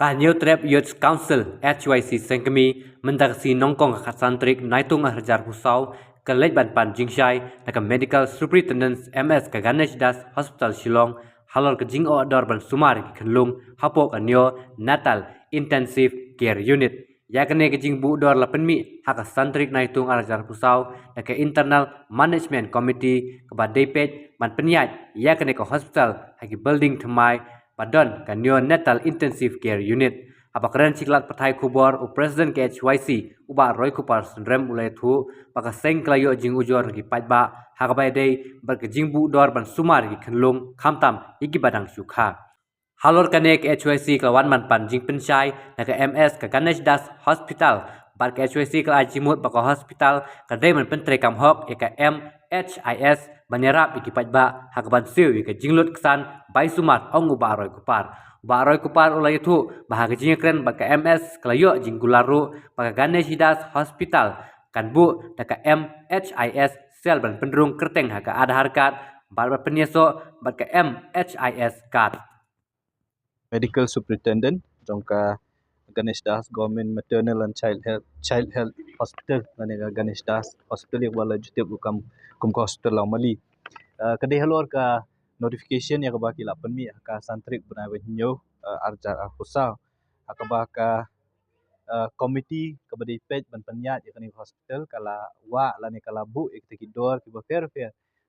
New Trap Youth Council HYC Sengkemi mendaksi nongkong santrik naitung harjar husau ke ban pan jingshai na medical superintendent MS ke Ganesh Das Hospital Shillong halor ke jing odor ban sumar ki khenlung hapok anyo natal intensive care unit yakne ke jing bu dor la penmi hak santrik naitung harjar husau na ke internal management committee ke ba depet man penyat yakne ke hospital haki building thmai Padon kan neonatal intensive care unit. Apa keren ciklat petai kubor u presiden ke HYC uba roy kupar sendrem ulai thu paka seng klayo jing ujor gi pajba hakabai dei berkejing bu dor ban sumar gi khenlung khamtam iki badang sukha. Halor kanek HYC kawan man pan jing pensyai na ke MS ke Ganesh Das Hospital bar ke HYC ke ajimut baka hospital ka dei man pentre kam hok e ka MHIS banyarap iki pajba hakaban siu ke jinglut kesan bai sumat ong ubaroy kupar baroy kupar ulai itu bahagia jing keren baka MS kelayo jing gularu baka Ganesh Das Hospital kan bu na ka MHIS sel ban pendrung kerteng haka ada harkat bar penyeso baka MHIS card Medical Superintendent jongka Ganesh Das Government Maternal and Child Health Hospital nganega Ganesh Das Hospital yang wala jutip kum hospital lamali kadai halor ka notification ya ka baki lapan mi ka santrik benawe nyo arjar husa akaba ka komiti ka badi page ban panyat ya kani hospital kala wa lani kala bu ikti dor ki fair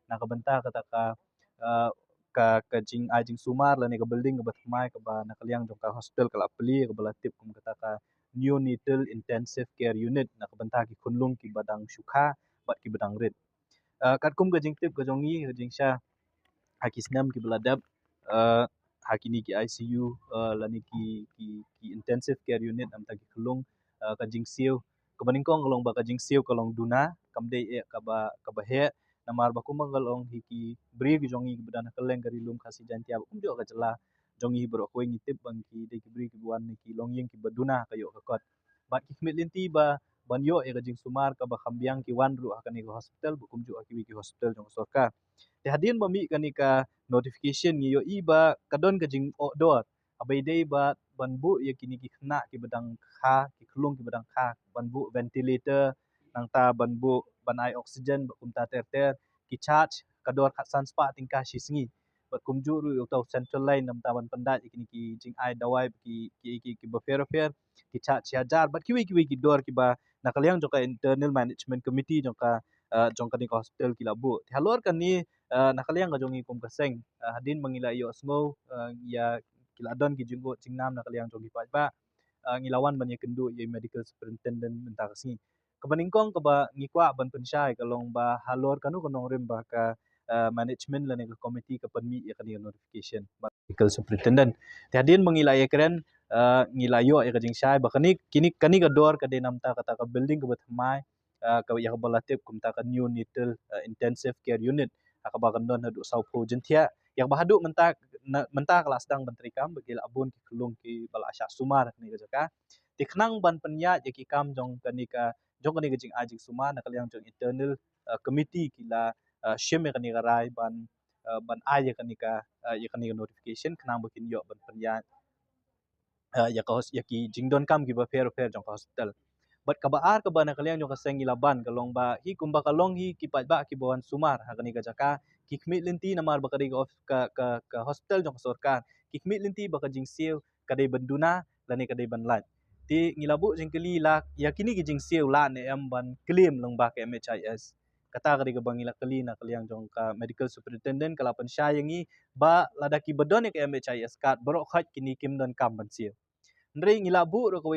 na ka benta kata ka jing ajing sumar lani ka building ka batmai ka ba na kaliang jong ka hospital kala peli ka balatip kum kata ka neonatal intensive care unit na ka benta ki kunlung ki badang syukha bat ki badang rit kat kum ka jing tip ka jongi ka jing sha hakisnam ki beladap hakini ki ICU lani ki intensive care unit am ta ki kelung ka jing siu kebaningkong kalong ba ka jing siu kalong duna kamde e ka ba he namar ba kumang kalong hiki bri ki jongi ki bedana keleng kari lum kasi jantia kum jo ka jela jongi bro ko ngitip bang ki de ki bri ki buan ki longyeng ki baduna kayo ka kot ba ki khmit linti ba banyo e ka jing sumar ka ba khambiang ki wan ru hakani ka hospital bukum jo ki hospital jong sorka te hadin mami kanika notification ngiyo iba kadon ka jing o dot abai dei ba banbu ya kini ki khna ki bedang kha ki khulung ki bedang kha banbu ventilator nang ta banbu ban ai oxygen ba kumta ter ter ki charge kador khat san spa tingka shisngi ba kumju ru utau central line nam ta ban pandat kini ki jing ai dawai ki ba fair ki charge ya jar ba kiwi ki dor ki ba nakaliang joka internal management committee joka jongka ni hospital ki labu halor kan ni nakaliang ka jongi kum kaseng hadin mangila iyo smo ya kiladon ki jinggo jingnam nakaliang jongi pa ngilawan ban kendu ye medical superintendent menta kasi kebaningkong ke ba ngikwa ban pensyai kalong ba halor kanu kanong rim ba ka management la ka committee ka panmi ya kan notification ba medical superintendent ti hadin mangila ye keren ngilayo ya ka jingsyai ba kani ka dor ka denam ta kata ka building ka batmai ka ya ka balatip kum ta ka neonatal intensive care unit akabakan don hadu saupo jentia yang bahadu mentak kelas sedang menteri kam bagi abun ki kelung ki bala asya sumar ni ka jaka tiknang ban penya je ki kam jong kani jing ajing sumar nak yang jong internal committee kila shim kani rai ban ay ya kani notification kenang bakin yo ban penya ya ki jingdon kam ki ba fair jong hospital bat kabaar ka ba na kaliang yung kaseng ilaban kalong ba hi kumba kalong hi kipat ba ki bawan sumar hakani ka jaka kikmit linti namar ba kadi ka hospital jong sorkan kikmit linti ba ka jing siu kadai banduna lani kadai banlat ti ngilabu jing keli la yakini ki jing siu la ne am ban claim long ba ka MHIS kata kadi ka bangila keli na kaliang jong ka medical superintendent kalapan syayangi ba ladaki badon ka MHIS kat borok khat kini kim don kam ban siu ndre ngilabu ro ko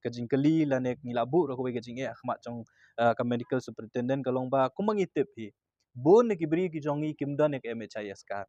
ka jingkeli lanek ngilabu ro ko ga jinge akhmat chong ka medical superintendent kalong ba kumangitip hi bon ne kibri ki jongi kimdon ek MHIS card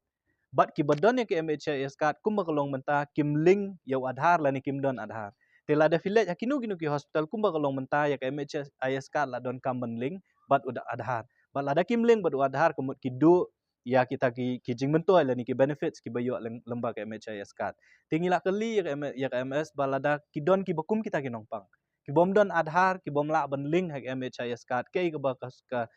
bat ki badon ek MHIS card kumba kalong menta kimling yau adhar lani kimdon adhar tela da village hakinu ginu ki hospital kumba kalong menta ya ka MHIS card la don kamban ling bat udah adhar bat la da kimling bat adhar kumut kidu ya kita ki jing mento lani ki benefits ki bayo lembaga MHIS card tingila keli ya ka MS balada kidon ki bakum kita ki nongpang ki bomdon adhar ki bomla ban link hak MHIS card ke ka bakas ka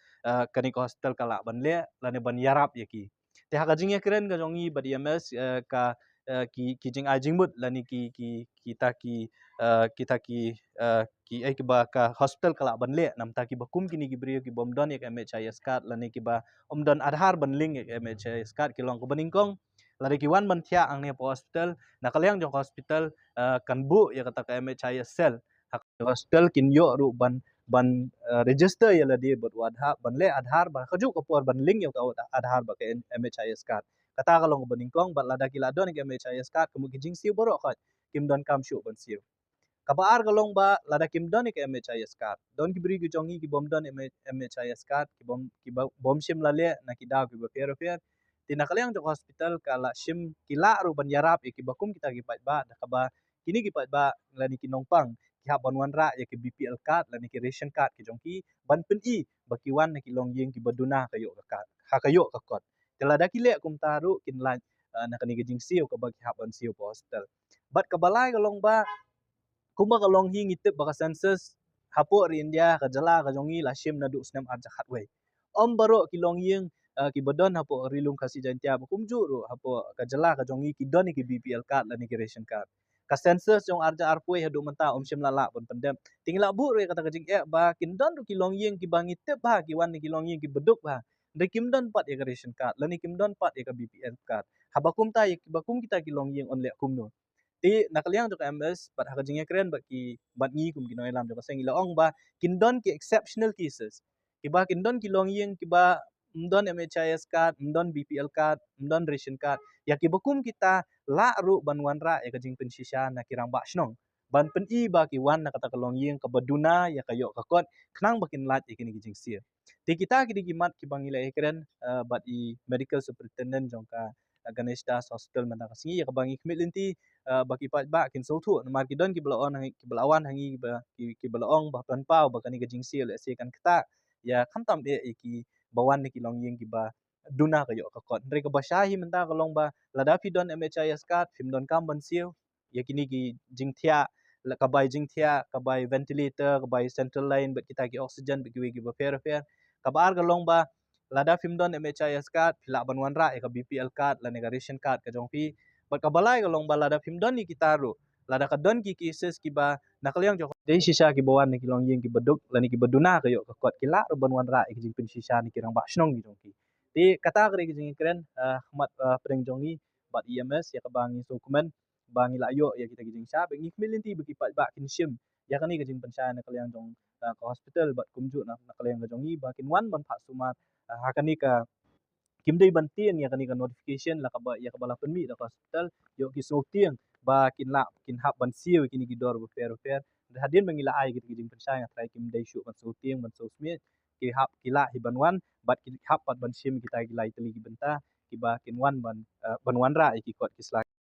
kani ko hospital kala ban le lani ban yarap ya ki te haka jing ya keren ka jongi badi MS ka ki jing ai jing mut lani ki kita ki ba ka hospital kala ban le nam ta ki ba kum kini ki brio ki bom don ek MHIS card lani ki ba don adhar ban link ek MHIS card ki long ko baningkong lari ki wan ban thia ang ne po hospital na kalyang jong hospital kan bu ya kata ka MHIS cell hak hospital kin yo ru ban register ya la di bot wadha ban le adhar ba khaju ko por ban link yo ka adhar ba ke MHIS card kata ka long ko baningkong ba lada ki la don ke MHIS card kamu ki jing siu boro khat kim don kam shu ban siu kabaar galong ba lada kim don ke MHIS card don ki bri ki jongi ki bom don MHIS card bom sim la le na ki daw ki ba fer tina kalyang jok hospital kala sim kila ru ban yarap ki bakum kita ki pat ba da kaba kini ki pat ba lani ki nongpang ki hab ban wan ra ya ki BPL card lani ki ration card ki jongki ban pen i ba ki wan na ki long yeng ki baduna kayo ka card ha kayo ka kot tela da ki le kum taru kin lan na kani ki jing siu ka ba ki hab ban siu po hospital bat kabalai galong ba kuma kalong hi ngitip baka census hapo ri India ka jala ka jongi la shim na du snem arja khatwe om baro ki long yeng ki bodon hapo rilung kasi jantia kum juru hapo ka jala ka jongi ki doni ki BPL card la ni ki ration card ka census jong arja arpwe hadu menta om shim lala pon pendem tingla bu re kata ka jing ba kin don ki long yeng ki bangitip ba ki wan ni ki long yeng ki beduk ba de kim don pat ya ka ration card la ni kim don pat ya ka BPL card habakum ta ya bakum kita ki long yeng on le kum no ti nakaliang jok MS bat haka jinge kren bat ngi kum kinoi lam jok seng ilaong ba kindon ki exceptional cases kiba kindon ki long yeng kiba mdon MHIS card mdon BPL card mdon ration card ya ki bakum kita la ru ban wan ra ya kajing pensisya na kirang ba shnong ban pen i ba ki wan na kata kalong yeng ka baduna ya kayo ka kot knang bakin lat ikini ki jing sia ti kita ki mat ki bangila ekren bat i medical superintendent jong ka Ganesh Das Hospital manda kasingi ya ka bangi kmilinti baki pat ba kin so thu mar ki don ki belaon hangi ki belawan hangi ba ki belaong ba plan pau ba kani gajing sil se kan kata ya khantam ki bawan ni ki long yeng ki ba duna ka yo ka kot ndre ka bashahi menta ka long ba lada fi don MHIS card fim don kam ban siu ya kini ki jing thia la ka bai jing thia ka bai ventilator ka bai central line ba kita ki oxygen ba ki ba fer ka bar ka long ba lada fim don MHIS card phila ban wan ra ka BPL card la ration card ka jong fi bat kabalai ka long balada phim don ni kitaru lada ka don ki cases ki ba nakaliang jok dei sisa ki bawan ni ki long yeng ki beduk lani ki beduna ka yo ka kot kila ban wan ra ki jing pin sisa ni kirang ba snong ki jong ki ti kata kre ki jing kren khmat preng jongi bat EMS ya ka bangi dokumen bangi la yo ya kita ki jing sa bengi milinti beki pat ba kin sim ya kani ki jing pensya nakaliang jong ka hospital bat kumju nakaliang ka jongi ba kin wan ban pha sumat hakani ka kim dei ban tien ya kani ka notification la ka ba ya ka bala penmi da hospital yo ki so tieng ba kin hab ban siu kini ki dor bu fer hadin mangila ai ki jing pensai ngai kim dei shu ban so tieng ban so smit ki hab kila hi ban wan bat ki hab pat ban sim kita ki lai teli ki benta ki ba kin wan ban wan ra ki kot ki